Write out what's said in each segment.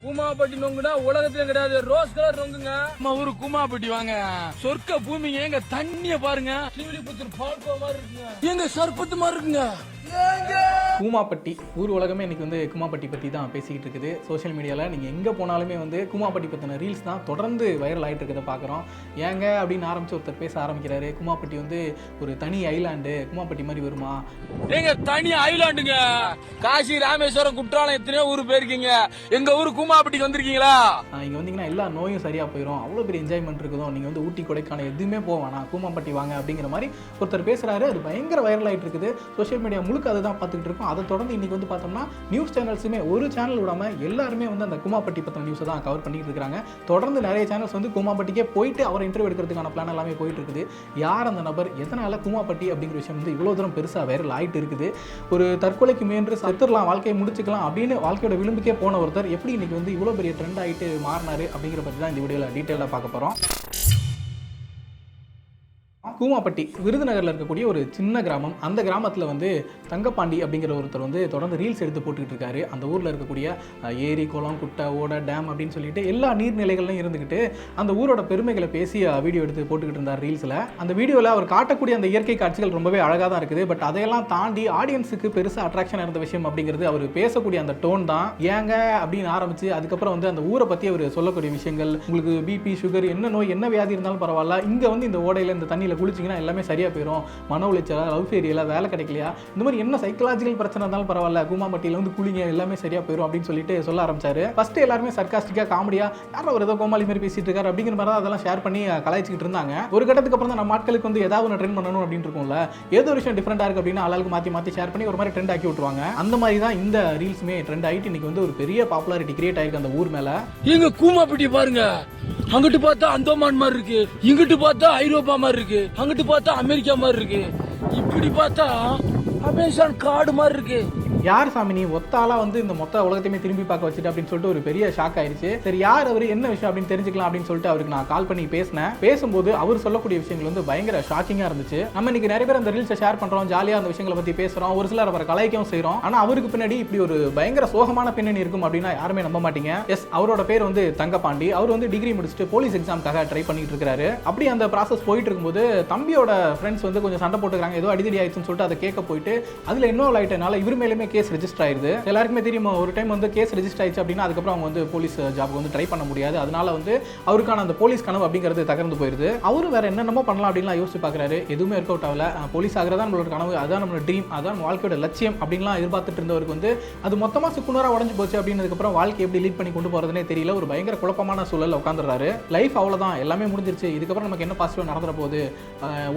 கூமாப்பட்டி நொங்குனா உலகத்துல கிடையாது, rose colour நொங்குங்க. நம்ம ஊரு கூமாப்பட்டி வாங்க, சொர்க்க பூமிங்க. எங்க தண்ணிய பாருங்க, ஸ்ரீவில்லிபுத்தூர் பால்கோ மாதிரி இருக்குங்க, எங்க சர்பத்து மாதிரி இருக்குங்க. கூமாப்பட்டி ஊர் உலகமே இன்னைக்கு வந்து கூமாப்பட்டி பற்றி தான் பேசிக்கிட்டு இருக்குது. சோஷியல் மீடியாவில் நீங்கள் எங்கே போனாலுமே வந்து கூமாப்பட்டி பற்றின ரீல்ஸ் தான் தொடர்ந்து வைரல் ஆகிட்டு இருக்கிறத பார்க்குறோம். ஏங்க அப்படின்னு ஆரம்பித்து ஒருத்தர் பேச ஆரம்பிக்கிறாரு. கூமாப்பட்டி வந்து ஒரு தனி ஐலாண்டு, கூமாப்பட்டி மாதிரி வருமா? எங்க தனி ஐலாண்டுங்க. காசி, ராமேஸ்வரம், குற்றாலம் எத்தனையோ ஊர் போயிருக்கீங்க, எங்க ஊர் கூமாப்பட்டிக்கு வந்திருக்கீங்களா? இங்கே வந்தீங்கன்னா எல்லா நோயும் சரியாக போயிடும், அவ்வளோ பெரிய என்ஜாய்மெண்ட் இருக்குதோ, நீங்கள் வந்து ஊட்டி கொடைக்கானல் எதுவுமே போவானா, கூமாப்பட்டி வாங்க அப்படிங்கிற மாதிரி ஒருத்தர் பேசுகிறாரு. அது பயங்கர வைரல் ஆகிட்டு இருக்குது. சோஷியல் மீடியா முழுக்க அதை தான் பார்த்துக்கிட்டு இருக்கோம். அதை தொடர்ந்து இன்றைக்கி வந்து பார்த்தோம்னா நியூஸ் சேனல்ஸுமே ஒரு சேனல் விடாமல் எல்லாருமே வந்து அந்த கூமாப்பட்டி பற்றின நியூஸை தான் கவர் பண்ணிட்டு இருக்காங்க. தொடர்ந்து நிறைய சேனல்ஸ் வந்து கூமாப்பட்டிக்கே போயிட்டு அவர் இன்டர்வியூ எடுக்கிறதுக்கான பிளான் எல்லாமே போயிட்டு இருக்குது. யார் அந்த நபர், எதனால் கூமாப்பட்டி அப்படிங்கிற விஷயம் வந்து இவ்வளோ தூரம் பெருசாக வைரல் ஆகிட்டு இருக்குது. ஒரு தற்கொலைக்கு முயன்று சத்துரலாம், வாழ்க்கையை முடிச்சுக்கலாம் அப்படின்னு வாழ்க்கையோட விளிம்புக்கே போன ஒருத்தர் எப்படி இன்னைக்கு வந்து இவ்வளோ பெரிய ட்ரெண்ட் ஆகிட்டு மாறினாரு அப்படிங்கிற பற்றி தான் இந்த வீடியோவில் டீட்டெயிலாக பார்க்க போகிறோம். கூமாப்பட்டி விருதுநகரில் இருக்கக்கூடிய ஒரு சின்ன கிராமம். அந்த கிராமத்தில் வந்து தங்கப்பாண்டி அப்படிங்கிற ஒருத்தர் வந்து தொடர்ந்து ரீல்ஸ் எடுத்து போட்டுக்கிட்டு இருக்காரு. அந்த ஊரில் இருக்கக்கூடிய ஏரி, குளம், குட்டை, ஓடை, டேம் அப்படின்னு சொல்லிட்டு எல்லா நீர்நிலைகள்லையும் இருந்துக்கிட்டு அந்த ஊரோட பெருமைகளை பேசி வீடியோ எடுத்து போட்டுக்கிட்டு இருந்தார் ரீல்ஸில். அந்த வீடியோவில் அவர் காட்டக்கூடிய அந்த இயற்கை காட்சிகள் ரொம்பவே அழகாக தான் இருக்குது. பட் அதையெல்லாம் தாண்டி ஆடியன்ஸுக்கு பெருசாக அட்ராக்ஷன் இருந்த விஷயம் அப்படிங்கிறது அவர் பேசக்கூடிய அந்த டோன் தான். ஏங்க அப்படின்னு ஆரம்பிச்சு அதுக்கப்புறம் வந்து அந்த ஊரை பற்றி அவர் சொல்லக்கூடிய விஷயங்கள், உங்களுக்கு பிபி, சுகர், என்ன நோய், என்ன வியாதி இருந்தாலும் பரவாயில்ல, இங்கே வந்து இந்த ஓடையில் இந்த தண்ணியில் குளிச்சிங்கன்னா எல்லாமே சரியாக போயிடும், மன உளைச்சலா, லவ் ஃபேரியலா, வேலை கிடைக்கலையா, இந்த மாதிரி என்ன சைக்கலாஜிக்கல் பிரச்சனை இருந்தாலும் பரவாயில்ல, கூமாப்பட்டியில் வந்து குளிங்க, எல்லாமே சரியாக போயிடும் அப்படின்னு சொல்லிட்டு சொல்ல ஆரம்பிச்சாரு. ஃபர்ஸ்ட் எல்லாருமே சர்காஸ்டிக்காக, காமெடியாக, யாரும் ஒரு ஏதோ கோமாளி மாதிரி பேசிட்டு இருக்காரு அப்படிங்கிற மாதிரி தான் அதெல்லாம் ஷேர் பண்ணி கலாய்ச்சிக்கிட்டு இருந்தாங்க. ஒரு கட்டத்துக்கு அப்புறம் தான் நம்ம ஆட்களுக்கு வந்து ஏதாவது ஒன்று ட்ரெண்ட் பண்ணணும் அப்படின்னு இருக்கும்ல, ஏதோ ஒரு விஷயம் டிஃப்ரெண்டாக இருக்குது அப்படின்னா ஆளுக்கு மாற்றி மாற்றி ஷேர் பண்ணி ஒரு மாதிரி ட்ரெண்ட் ஆக்கி விட்டுருவாங்க. அந்த மாதிரி தான் இந்த ரீல்ஸுமே ட்ரெண்ட் ஆகிட்டு இன்னைக்கு வந்து ஒரு பெரிய பாப்புலாரிட்டி கிரியேட் ஆயிருக்கு அந்த ஊர் மேலே. எங்க கூமாப்பட்டி பாருங்க, அங்கிட்டு பார்த்தா அந்தோமான் மாதிரி இருக்கு, இங்கிட்டு பார்த்தா ஐரோப்பா மாதிரி இருக்கு, அங்கிட்டு பார்த்தா அமெரிக்கா மாதிரி இருக்கு, இப்படி பார்த்தா அமேசான் காடு மாதிரி இருக்கு. யார் சாமி நீ ஒத்தாலா வந்து இந்த மொத்த உலகத்தையுமே திரும்பி பார்க்க வச்சுட்டு அப்படின்னு சொல்லிட்டு ஒரு பெரிய ஷாக் ஆயிடுச்சு. சரி யார் அவர், என்ன விஷயம் அப்படின்னு தெரிஞ்சுக்கலாம் அப்படின்னு சொல்லிட்டு அவருக்கு நான் கால் பண்ணி பேசினேன். பேசும்போது அவர் சொல்லக்கூடிய விஷயங்கள் வந்து பயங்கர ஷாக்கிங்காக இருந்துச்சு. நம்ம இன்னைக்கு நிறைய பேர் அந்த ரீல்ஸை ஷேர் பண்ணுறோம், ஜாலியாக அந்த விஷயங்களை பற்றி பேசுகிறோம், ஒரு சிலர் அவரை கலாய்க்கவும் செய்கிறோம். ஆனால் அவருக்கு பின்னாடி இப்படி ஒரு பயங்கர சோகமான பின்னணி இருக்கும் அப்படின்னா யாருமே நம்ப மாட்டீங்க. எஸ், அவரோட பேர் வந்து தங்கப்பாண்டி. அவர் வந்து டிகிரி முடிச்சுட்டு போலீஸ் எக்ஸாமுக்காக ட்ரை பண்ணிட்டு இருக்காரு. அப்படி அந்த ப்ராசஸ் போயிட்டு இருக்கும்போது தம்பியோட ஃப்ரெண்ட்ஸ் வந்து கொஞ்சம் சண்டை போட்டுக்கிறாங்க, ஏதோ அடிதடி ஆயிடுச்சுன்னு சொல்லிட்டு அதை கேட்க போயிட்டு அதில் இன்வால்வ் ஆயிட்டனால இவர் மேலுமே கேஸ் ரெஜிஸ்டர் ஆயிருது. எல்லாருக்குமே தெரியும், ஒரு டைம் வந்து கேஸ் ரெஜிஸ்டர் ஆயிடுச்சு அப்படின்னா அதுக்கப்புறம் அவங்க வந்து போலீஸ் ஜாப்க்கு வந்து ட்ரை பண்ண முடியாது. அதனால வந்து அவருக்கான அந்த போலீஸ் கனவு அப்படிங்கிறது தகர்ந்து போயிருது. அவரு வேற என்னென்னமோ பண்ணலாம் அப்படின்லாம் யோசிச்சு பார்க்குறாரு. எதுவுமே ஒர்க் அவுட் ஆகல. போலீஸ் ஆகிறதா நம்மளோட கனவு, அதான் நம்மளோட ட்ரீம், அதான் வாழ்க்கையோட லட்சியம் அப்படின்லாம் எதிர்பார்த்துட்டு இருந்தவருக்கு வந்து அது மொத்தமாக சுக்குநூறாக உடஞ்சு போச்சு. அப்படின்னதுக்கப்புறம் வாழ்க்கை எப்படி லீட் பண்ணி கொண்டு போறதுனே தெரியல. ஒரு பயங்கர குழப்பமான சூழல் உட்காந்துறாரு. லைஃப் அவ்வளோதான், எல்லாமே முடிஞ்சிருச்சு, இதுக்கப்புறம் நமக்கு என்ன பாசிட்டிவ் நடந்துற போகுது,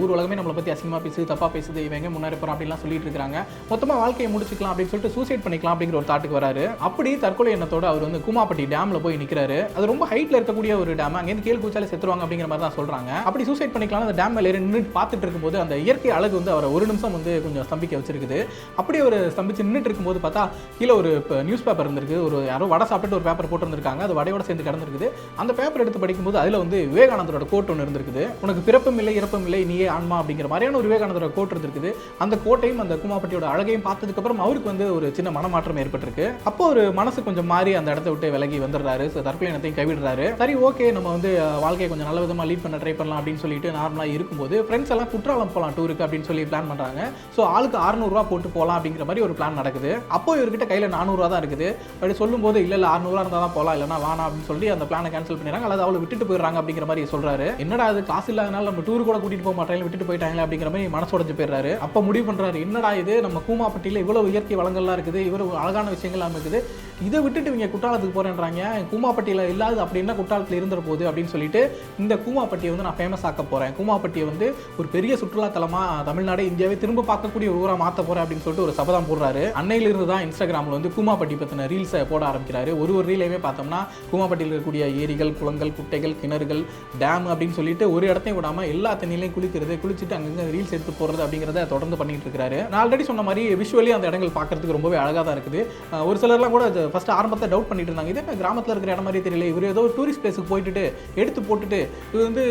ஊர் உலகமே நம்மளை பற்றி அசிங்கமாக பேசுது, தப்பா பேசுது, இவங்க முன்னேறி போகிறோம் அப்படின்லாம் சொல்லிட்டு இருக்காங்க. மொத்தமாக வாழ்க்கையை முடிச்சுக்கலாம் அப்படின்னு சொல்லிட்டு சூசைட் பண்ணிக்கலாம் அப்படிங்கிற ஒரு தாட்டுக்கு வராரு. அப்படி தற்கொலை எண்ணத்தோட அவர் வந்து கூமாப்பட்டி டேம்ல போய் நிற்கிறாரு. அது ரொம்ப ஹைட்ல இருக்கக்கூடிய ஒரு டேம், அங்கேருந்து கீழே குதிச்சாலே செத்துருவாங்க அப்படிங்கிற மாதிரி தான் சொல்றாங்க. அப்படி சூசைட் பண்ணிக்கலாம் அந்த டேம் மேலே நின்று பார்த்துட்டு இருக்கும்போது அந்த இயற்கை அழகு வந்து அவரை ஒரு நிமிஷம் வந்து கொஞ்சம் ஸ்தம்பிக்க வச்சிருக்குது. அப்படி ஒரு ஸ்தம்பிச்சு நின்றுட்டு இருக்கும்போது பார்த்தா கீழே ஒரு நியூஸ் பேப்பர் இருந்திருக்கு. ஒரு யாரோ வடை சாப்பிட்டு ஒரு பேப்பர் போட்டுருந்துருக்காங்க, அது வடையோட சேர்ந்து கிடந்திருக்குது. அந்த பேப்பர் எடுத்து படிக்கும்போது அதில் வந்து விவேகானந்தரோட கோட் ஒன்று இருந்திருக்குது. உனக்கு பிறப்பும் இல்லை இறப்பும் இல்லை, நீயே ஆன்மா அப்படிங்கிற மாதிரியான ஒரு விவேகானந்தரோட கோட் இருந்திருக்குது. அந்த கோட்டையும் அந்த கூமாப்பட்டியோட அழகையும் பார்த்ததுக்கு அப்புறம் அவருக்கு வந்து ஒரு சின்ன மனமாற்றம் ஏற்பட்டிருக்கு. அப்போ ஒரு மனசு கொஞ்சம் மாறி அந்த இடத்த விட்டு விலகி வந்துடுறாரு, தற்கொலை எண்ணத்தையும் கைவிடுறாரு. சரி ஓகே, நம்ம வந்து வாழ்க்கையை கொஞ்சம் நல்ல விதமாக லீட் பண்ண ட்ரை பண்ணலாம் அப்படின்னு சொல்லிட்டு நார்மலாக இருக்கும்போது ஃப்ரெண்ட்ஸ் எல்லாம் குற்றாலம் போகலாம் டூருக்கு அப்படின்னு சொல்லி பிளான் பண்ணுறாங்க. ஸோ ஆளுக்கு 600 ரூபா போட்டு போகலாம் அப்படிங்கிற மாதிரி ஒரு பிளான் நடக்குது. அப்போ இவர்கிட்ட கையில் 400 ரூபா தான் இருக்குது. அப்படி சொல்லும்போது இல்லை 600 ரூபா இருந்தால் தான் போகலாம், இல்லைனா வேணாம் அப்படின்னு சொல்லி அந்த பிளானை கேன்சல் பண்ணிடுறாங்க, அல்லது அவளை விட்டுட்டு போயிடுறாங்க அப்படிங்கிற மாதிரி சொல்றாரு. என்னடா அது, காசு இல்லாதனால நம்ம டூர் கூட கூட்டிட்டு போக மாட்டாங்க, விட்டுட்டு போயிட்டாங்களே அப்படிங்கிற மாதிரி மனசோடஞ்சு போயிடுறாரு. அப்போ முடிவு பண்றாரு, என்னடா இது, நம்ம கூமாப்பட்டியில் இவ்வளவு இயற்கை வளங்கள்லாம் இருக்குது, இவ்வளவு அழகான விஷயங்கள்லாம் இருக்குது, இதை விட்டுட்டு இவங்க குற்றாலத்துக்கு போறேன்றாங்க, கூமாப்பட்டியில் இல்லாது அப்படின்னா குற்றாலத்தில் இருந்துற போது அப்படின்னு சொல்லிட்டு இந்த கூமாப்பட்டியை வந்து நான் ஃபேமஸ் ஆக்க போறேன், கூமாப்பட்டியை வந்து ஒரு பெரிய சுற்றுலா தலமா தமிழ்நாடு இந்தியாவே திரும்ப பார்க்கக்கூடிய ஒரு ஊரா மாற்ற போறேன் அப்படின்னு சொல்லிட்டு ஒரு சபதம் போடுறாரு. அன்னையிலிருந்து தான் இன்ஸ்டாகிராமில் வந்து கூமாப்பட்டி பற்றின ரீல்ஸை போட ஆரம்பிக்கிறாரு. ஒரு ரீலையுமே பார்த்தோம்னா கூமாப்பட்டியில் இருக்கக்கூடிய ஏரிகள், குளங்கள், குட்டைகள், கிணறுகள், டேம் அப்படின்னு சொல்லிட்டு ஒரு இடத்தையும் விடாம எல்லா தண்ணியிலையும் குளிக்கிறது, குளிச்சுட்டு அங்கங்க ரீல்ஸ் எடுத்து போடுறது அப்படிங்கிறத தொடர்ந்து பண்ணிட்டு இருக்காரு. நான் ஆல்ரெடி சொன்ன மாதிரி விஷுவலி அந்த இடங்கள் பார்க்கறதுக்கு ரொம்பவே அழகாக தான் இருக்குது. ஒரு சிலர்லாம் கூட ஃபர்ஸ்ட் ஆரம்பத்தில் டவுட் பண்ணிட்டு இருந்தாங்க. இது என்ன கிராமத்தில் இருக்கிற இடம் மாதிரி தெரியல, இவர் ஏதோ டூரிஸ்ட் பிளேஸுக்கு போயிட்டு எடுத்து போட்டுட்டு இது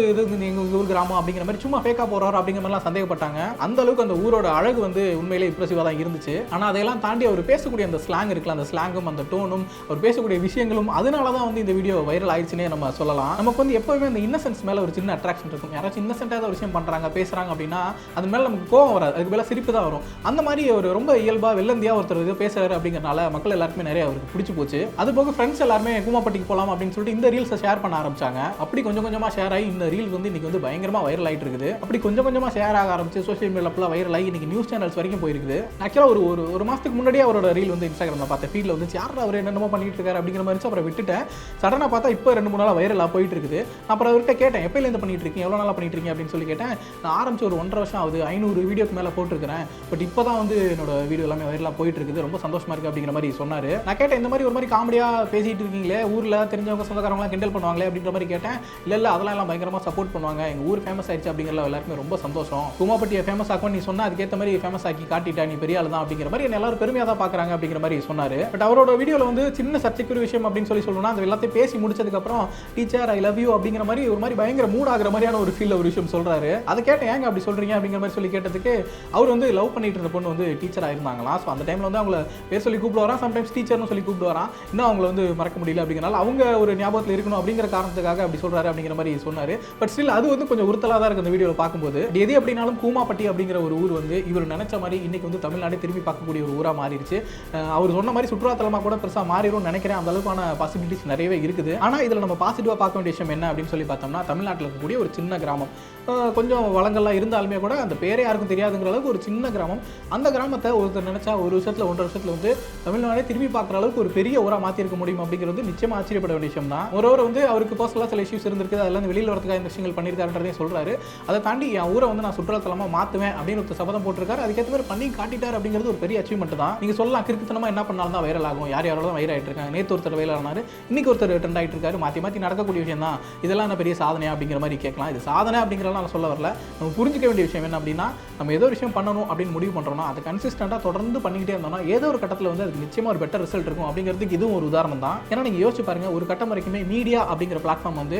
எங்கள் ஊர் கிராமம் அப்படிங்கிற மாதிரி சும்மா ஃபேக்காக போகிறாரு அப்படிங்கிற மாதிரிலாம் சந்தேகப்பட்டாங்க. அந்த அளவுக்கு அந்த ஊரோட அழகு வந்து உண்மையிலே இம்ப்ரெசிவாக தான் இருந்துச்சு. ஆனால் அதையெல்லாம் தாண்டி அவர் பேசக்கூடிய அந்த ஸ்லாங் இருக்குல்ல, அந்த ஸ்லாங்கும் அந்த டோனும் அவர் பேசக்கூடிய விஷயங்களும் அதனால தான் வந்து இந்த வீடியோ வைரல் ஆயிடுச்சுன்னே நம்ம சொல்லலாம். நமக்கு வந்து எப்போவுமே அந்த இன்னசென்ஸ் மேலே ஒரு சின்ன அட்ராக்ஷன் இருக்கும். யாராச்சும் இன்னசென்ட்டாக ஒரு விஷயம் பண்ணுறாங்க பேசுகிறாங்க அப்படின்னா அது மேலே நமக்கு கோவம் வராது, அதுக்கு மேலே சிரிப்பு தான் வரும். அந்த மாதிரி ஒரு ரொம்ப இயல்பாக வெள்ளந்தியாக ஒருத்தர் இது பேசுறாரு அப்படிங்கிறனால மக்கள் எல்லாருக்குமே நிறைய அவருக்கு பிடிச்சி போச்சு. அது போக ஃப்ரெண்ட்ஸ் எல்லாருமே கூமாப்பட்டிக்கு போகலாம் அப்படின்னு சொல்லிட்டு இந்த ரீல்ஸை ஷேர் பண்ண ஆரம்பிச்சாங்க. அப்படி கொஞ்சம் கொஞ்சமாக ஷேர் ஆகி இந்த ரீல் வந்து இன்னைக்கு வந்து பயங்கரமாக வைரல் ஆகிட்டு இருக்குது. அப்படி கொஞ்சம் கொஞ்சமாக ஷேர் ஆக ஆரம்பிச்சு சோஷியல் மீடியாவில் ஃபுல்லாக வைரல் ஆகி இன்னைக்கு நியூஸ் சேனல்ஸ் வரைக்கும் போயிருக்குது. ஆக்சுவலாக ஒரு மாதத்துக்கு முன்னாடியே அவரோட ரீல் வந்து இன்ஸ்டாகிராமில் பார்த்தேன், ஃபீல்டில் வந்து யார் அவர் என்னென்னமோ பண்ணிட்டு இருக்காரு அப்படிங்கிற மாதிரி அப்புறம் விட்டுட்டேன். சடனாக பார்த்தா இப்போ 2-3 நாளாக வைரலாக போயிட்டு இருக்குது. அப்புறம் அவர்கிட்ட கேட்டேன், எப்போலேருந்து பண்ணிட்டு இருக்கீங்க, எவ்வளோ நாளாக பண்ணிட்டு இருக்கீங்க அப்படின்னு சொல்லி கேட்டேன். நான் ஆரம்பிச்சு ஒரு 1.5 வருஷம் ஆகுது, 500 வீடியோக்கு மேலே போட்டிருக்கிறேன், பட் இப்போ தான் வந்து என்னோட வீடியோ எல்லாமே வைரலாக போயிட்டு இருக்குது, ரொம்ப சந்தோஷமா இருக்குது அப்படிங்கிற மாதிரி சொன்னார். நான் கேட்டேன், இந்த மாதிரி ஒரு மாதிரி காமெடியாக பேசிட்டு இருக்கீங்களே, ஊரில் தெரிஞ்சவங்க சொந்தக்காரங்களாம் கிண்டல் பண்ணுவாங்களே அப்படின்ற மாதிரி கேட்டேன். இல்லை அதெல்லாம் எல்லாம் பயங்கரமாக சப்போர்ட் பண்ணுவாங்க, எங்கள் ஊர் ஃபேமஸ் ஆயிடுச்சு அப்படிங்கிற எல்லாருக்குமே ரொம்ப சந்தோஷம். கூமாப்பட்டியை ஃபேமஸ் ஆக்கும் நீ சொன்னால் அதுக்கேற்ற மாதிரி ஃபேமஸ் ஆக்கி காட்டிட்டா, நீ பெரிய ஆள் தான் அப்படிங்கிற மாதிரி என்ன எல்லாரும் பெருமையாக தான் பார்க்குறாங்க அப்படிங்கிற மாதிரி சொன்னார். பட் அவரோட வீடியோவில் வந்து சின்ன சர்ச்சைக்குரிய விஷயம் அப்படின்னு சொல்லணும்னா அது எல்லாத்தையும் பேசி முடிச்சதுக்கப்புறம் டீச்சர் ஐ லவ் யூ அப்படிங்கிற மாதிரி ஒரு மாதிரி பயங்கர மூட் ஆகிற மாதிரியான ஒரு ஃபீல் ஒரு விஷயம் சொல்கிறாரு. அதை கேட்டேன், ஏங்க அப்படி சொல்கிறீங்க அப்படிங்கிற மாதிரி சொல்லி கேட்டதுக்கு அவர் வந்து லவ் பண்ணிட்டு இருந்த பொண்ணு வந்து டீச்சராக இருந்தாங்களா, ஸோ அந்த டைமில் வந்து அவங்கள பேர் சொல்லி கூப்பிடுவாராம், சம்டைம்ஸ் டீச்சர்னு சொல்லி கூப்பிடுவாராம், இன்னும் அவங்கள வந்து மறக்க முடியல அப்படிங்கிறனால அவங்க ஒரு ஞாபகத்தில் இருக்கணும் அப்படிங்கிற காரணத்துக்காக அப்படி சொல்கிறாரு அப்படிங்கிற மாதிரி சொன்னார். பட் ஸ்டில் அது வந்து கொஞ்சம் உறுத்தலாக தான் இருக்குது அந்த வீடியோவில் பார்க்கும்போது. எது எப்படினாலும் கூமாப்பட்டி அப்படிங்கிற ஒரு ஊர் வந்து இவர் நினைச்ச மாதிரி இன்னைக்கு வந்து தமிழ்நாடு திரும்பி பார்க்கக்கூடிய ஒரு ஊராக மாறிடுச்சு. அவர் சொன்ன மாதிரி சுற்றுலாத்தலமாக கூட பெருசாக மாறிடும் நினைக்கிறேன். அந்த அளவுக்கான பாசிபிலிட்டிஸ் நிறையவே இருக்குது. ஆனால் இதில் நம்ம பாசிட்டிவாக பார்க்க வேண்டிய விஷயம் என்ன அப்படின்னு சொல்லி பார்த்தோம்னா, தமிழ்நாட்டில் இருக்கக்கூடிய ஒரு சின்ன கிராமம், கொஞ்சம் வளங்கள்லாம் இருந்தாலுமே கூட அந்த பேரே யாருக்கும் தெரியாதுங்கிற அளவுக்கு ஒரு சின்ன கிராமம். அந்த கிராமத்தை ஒருத்தர் நினைச்சா ஒரு வருஷத்தில் 1.5 வருஷத்தில் வந்து தமிழ்நாடே திரும்பி பார்க்குற அளவுக்கு ஒரு பெரிய ஊராக மாற்றிருக்க முடியும் அப்படிங்கிறது நிச்சயமாக ஆச்சரியப்பட வேண்டிய விஷயம் தான். ஒருவர் வந்து அவருக்கு பர்சனலாக சில இஷ்யூஸ் இருந்திருக்கு, அதெல்லாம் வெளியில் வரதுக்காக இந்த விஷயங்கள் பண்ணியிருக்காருன்றதையும் சொல்கிறாரு. அதை தாண்டி என் ஊரை வந்து நான் சுற்றுலாத்தலமாக மாற்றுவேன் அப்படின்னு ஒரு சபதம் போட்டிருக்காரு. அதுக்கேற்ற மாதிரி பண்ணி காட்டிட்டார் அப்படிங்கிறது ஒரு பெரிய அச்சீவ்மெண்ட் தான். நீங்கள் சொல்லலாம் கிறுக்குத்தனமாக என்ன பண்ணாலும் தான் வைரல் ஆகும், யார் யாரோட தான் வைரல் ஆகிட்டு இருக்காங்க. நேற்று ஒருத்தர் வைரல் ஆனார், இன்னைக்கு ஒருத்தர் ட்ரெண்ட் ஆகிட்டு இருக்காரு. மாற்றி நடக்கக்கூடிய விஷயம் தான். இதெல்லாம் என்ன பெரிய சாதனையா அப்படிங்கிற மாதிரி கேட்கலாம். இது சாதனை அப்படிங்கிறலாம் நான் சொல்ல வரல. நம்ம புரிஞ்சிக்க வேண்டிய விஷயம் என்ன அப்படின்னா, நம்ம ஏதோ ஒரு விஷயம் பண்ணணும் அப்படின்னு முடிவு பண்ணுறோம்னா அதை கன்சிஸ்டண்டாக தொடர்ந்து பண்ணிக்கிட்டே இருந்தோம்னா ஏதோ ஒரு கட்டத்தில் வந்து அதுக்கு நிச்சயமாக ஒரு பெட்டர் ரிசல்ட் இருக்கும் அப்படிங்கிறதுக்கு இதுவும் ஒரு உதாரணம் தான். ஏன்னா நீங்கள் யோசிச்சு பாருங்க, ஒரு கட்டம் வரைக்குமே மீடியா அப்படிங்கிற பிளாட்ஃபார்ம் வந்து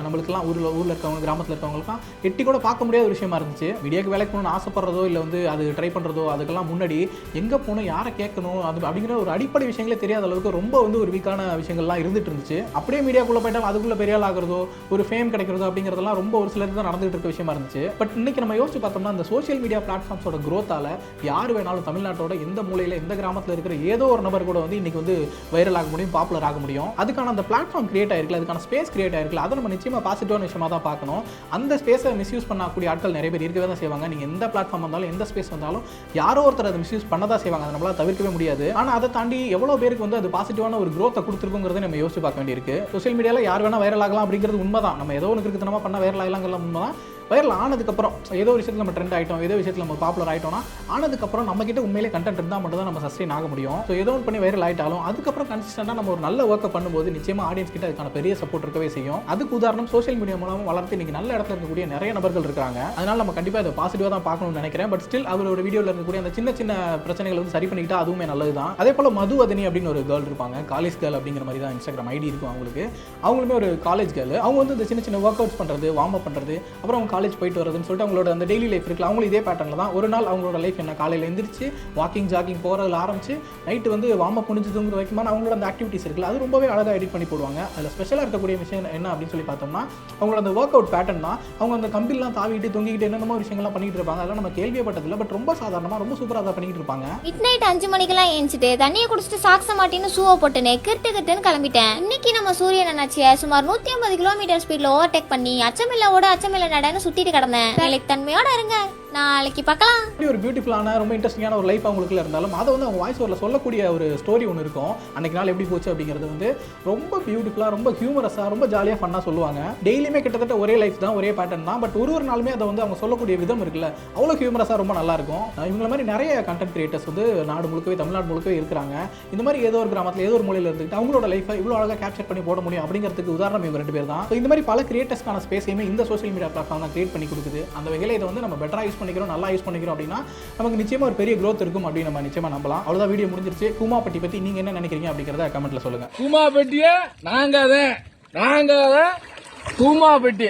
நம்மளுக்குலாம் ஊரில் இருக்கவங்க கிராமத்தில் இருக்கவங்களுக்குலாம் எட்டி கூட பார்க்க முடியாத ஒரு விஷயமா இருந்துச்சு. மீடியாவுக்கு வேலைக்கு போகணும்னு ஆசைப்படுறதோ இல்லை வந்து அது ட்ரை பண்ணுறதோ அதுக்கெல்லாம் முன்னாடி எங்கே போகணும், யாரை கேட்கணும், அது அப்படிங்கிற ஒரு அடிப்படை விஷயங்களே தெரியாத அளவுக்கு ரொம்ப வந்து ஒரு வீக்கான விஷயங்கள்லாம் இருந்துட்டு இருந்துச்சு. அப்படியே மீடியாக்குள்ளே போயிட்டால் அதுக்குள்ளே பெரிய ஆள் ஆகிறதோ ஒரு ஃபேம் கிடைக்கிறதோ அப்படிங்கிறதெல்லாம் ரொம்ப ஒரு சிலருக்கு தான் நடந்துகிட்டு இருக்க விஷயமா இருந்துச்சு. பட் இன்னைக்கு நம்ம யோசிச்சு பார்த்தோம்னா அந்த சோஷியல் மீடியா பிளாட்ஃபார்ம்ஸோட growth-ஆல யார் வேணாலும் தமிழ்நாட்டோட எந்த மூலையில் எந்த கிராமத்தில் இருக்கிற ஏதோ ஒரு நபர் கூட வந்து இன்னைக்கு வந்து வைரல் ஆக முடியும், பாப்புலர் ஆக முடியும். அதுக்கான அந்த பிளாட்ஃபார்ம் கிரியேட் ஆயிருக்கல, அதுக்கான ஸ்பேஸ் கிரியேட் ஆயிருக்கல, அதை நம்ம நிச்சயமாக பாசிட்டிவான விஷயமா தான் பார்க்கணும். அந்த ஸ்பேஸை மிஸ்யூஸ் பண்ணக்கூடிய ஆட்கள் நிறைய பேர் இருக்கவே தான் செய்வாங்க. நீங்கள் எந்த பிளாட்ஃபார்ம் வந்தாலும் எந்த ஸ்பேஸ் வந்தாலும் யாரோ ஒருத்தர் அதை மிஸ்யூஸ் பண்ண தான் செய்வாங்க, அதை நம்மளால் தவிர்க்கவே முடியாது. ஆனால் அதை தாண்டி எவ்வளோ பேருக்கு வந்து அது பாசிட்டிவான ஒரு growth-ஐ கொடுத்துருக்குங்கிறத நம்ம யோசிச்சு பார்க்க வேண்டியிருக்கு. சோஷியல் மீடியாவில் யார் வேணால் வைரல் ஆகலாம் அப்படிங்கிறது உண்மை தான். நம்ம ஏதோ ஒன்று இருக்குதுனமா பண்ண வைரல் ஆகலாங்கிறது உண்மை தான். வைரல் ஆனதுக்கப்புறம் ஏதோ ஒரு விஷயத்தில் நம்ம ட்ரெண்ட் ஆகிட்டோம், ஏதோ விஷயத்தில் நம்ம பாப்புலர் ஆகிட்டோம்னா ஆனதுக்கப்புறம் நம்ம கிட்ட உண்மையிலே கண்டென்ட் இருந்தால் மட்டும் தான் நம்ம சஸ்டெயின் ஆக முடியும். ஸோ ஏதோ ஒன்று பண்ணி வைரல் ஆகிட்டாலும் அதுக்கப்புறம் கன்சிஸ்டண்டாக நம்ம ஒரு நல்ல ஒர்க்கை பண்ணும்போது நிச்சயமாக ஆடியன்ஸ் கிட்ட அதுக்கான பெரிய சப்போர்ட் இருக்கவே செய்யும். அதுக்கு உதாரணம் சோஷியல் மீடியா மூலமாக வளர்த்து இன்னைக்கு நல்ல இடத்துல இருக்கக்கூடிய நிறைய நபர்கள் இருக்காங்க. அதனால நம்ம கண்டிப்பாக அதை பாசிட்டிவாக தான் பார்க்கணும்னு நினைக்கிறேன். பட் ஸ்டில் அவரோட வீடியோவில் இருக்கக்கூடிய அந்த சின்ன சின்ன பிரச்சனைகள் வந்து சரி பண்ணிக்கிட்டா அதுவுமே நல்லது தான். அதே போல் மதுவதனி அப்படின்னு ஒரு கேர்ள் இருப்பாங்க, காலேஜ் கேர்ள் அப்படிங்கிற மாதிரி தான் இன்ஸ்டாகிராம் ஐடி இருக்கும் அவங்களுக்கு. அவங்களுமே ஒரு காலேஜ் கேர்ள். அவங்க வந்து இந்த சின்ன சின்ன ஒர்க் அவுட்ஸ் பண்ணுறது, வார்ம் அப் பண்ணுறது, அப்புறம் அவங்க காலேஜ் போயிட்டு வரதுன்னு அவங்களோட அந்த டெய்லி லைஃப் இருக்குல்ல, அவங்களும் இதே பேட்டர்ல தான். ஒரு நாள் அவங்களோட லைஃப் என்ன, காலையில் எந்திரிச்சு வாக்கிங் ஜாகிங் போகிறதுல ஆரம்பிச்சு நைட்டு வந்து வார்ம் அப் முடிஞ்சு தூங்குற வரைக்குமான அவங்களோட அந்த ஆக்டிவிட்டிஸ் இருக்குல்ல, அது ரொம்பவே அழகாக எடிட் பண்ணி போடுவாங்க. அதில் ஸ்பெஷலாக இருக்கக்கூடிய விஷயம் என்ன அப்படின்னு சொல்லி பார்த்தோம்னா, அவங்களோட அந்த ஒர்க் அவுட் பேட்டர்ன் தான். அவங்க அந்த கம்பிலாம் தாவிட்டு தொங்கிக்கிட்டு என்னென்னமோ விஷயங்கள்லாம் பண்ணிட்டு இருப்பாங்க. அதெல்லாம் நம்ம கேள்விப்பட்டதில்லை, பட் ரொம்ப சாதாரணமாக ரொம்ப சூப்பராக தான் பண்ணிட்டு இருப்பாங்க. மிட் நைட் 5 மணிக்கெல்லாம் ஏஞ்சிட்டு தண்ணியை குடிச்சிட்டு சாக்ஸ மாட்டின்னு ஷூவை போட்டுன்னு கிட்டுன்னு கிளம்பிட்டேன். இன்னைக்கு நம்ம சூரியன் என்னாச்சியை சுமார் 150 கிலோமீட்டர் ஸ்பீட்ல ஓவர்டேக் பண்ணி அச்சமில்ல நடன்னு சுத்திட்டு கிடந்தேன். நாளைக்கு தன்மையோட இருங்க, நாளைக்கு பார்க்கலாம். ஒரு பியூட்டிஃபுல்லான ரொம்ப இன்ட்ரெஸ்டிங்கான ஒரு லைஃப் அவங்களுக்குள்ள இருந்தாலும் அதை வந்து அவங்க வாய்ஸ் ஓவரில் சொல்லக்கூடிய ஒரு ஸ்டோரி ஒன்று இருக்கும். அன்னைக்கு நாள் எப்படி போச்சு அப்படிங்கிறது வந்து ரொம்ப பியூட்டிஃபுல்லாக, ரொம்ப ஹியூமரஸாக, ரொம்ப ஜாலியாக ஃபன்னாக சொல்லுவாங்க. டெய்லியுமே கிட்டத்தட்ட ஒரே லைஃப் தான், ஒரே பேட்டர்ன் தான். பட் ஒரு நாளுமே அதை வந்து அவங்க சொல்லக்கூடிய விதம் இருக்குல்ல, அவ்வளோ ஹியூமரஸாக ரொம்ப நல்லா இருக்கும். இவங்கள மாதிரி நிறைய கண்டென்ட் கிரியேட்டர்ஸ் வந்து நாடு முழுக்கவே, தமிழ்நாடு முழுக்கவே இருக்கிறாங்க. இந்த மாதிரி ஏதோ ஒரு கிராமத்தில் ஏதோ ஒரு மூலையில் இருந்துட்டு அவங்களோட லைஃபை இவ்வளோ அழகாக கேப்சர் பண்ணி போட முடியும் அப்படிங்கிறதுக்கு உதாரணம் இவங்க 2 பேர் தான். இந்த மாதிரி பல கிரியேட்டர்ஸ்க்கான ஸ்பேஸையுமே இந்த சோஷியல் மீடியா பிளாட்ஃபார்ம் தான் கிரியேட் பண்ணி கொடுக்குது. அந்த வகையில் இதை வந்து நம்ம பெட்டராக யூஸ் பண்ணிக்கிறோம், நல்லா யூஸ் பண்ணிக்கிறோம் அப்படின்னா நமக்கு நிச்சயமா ஒரு பெரிய growth இருக்கும் அப்படின்னு நம்ம நிச்சயமா நம்பலாம். அவ்வளவுதான், வீடியோ முடிஞ்சிருச்சு. கூமாப்பட்டி பத்தி நீங்க என்ன நினைக்கிறீங்க அப்படிங்கறத கமெண்ட்ல சொல்லுங்க. கூமாப்பட்டிய நாங்க கூமாப்பட்டி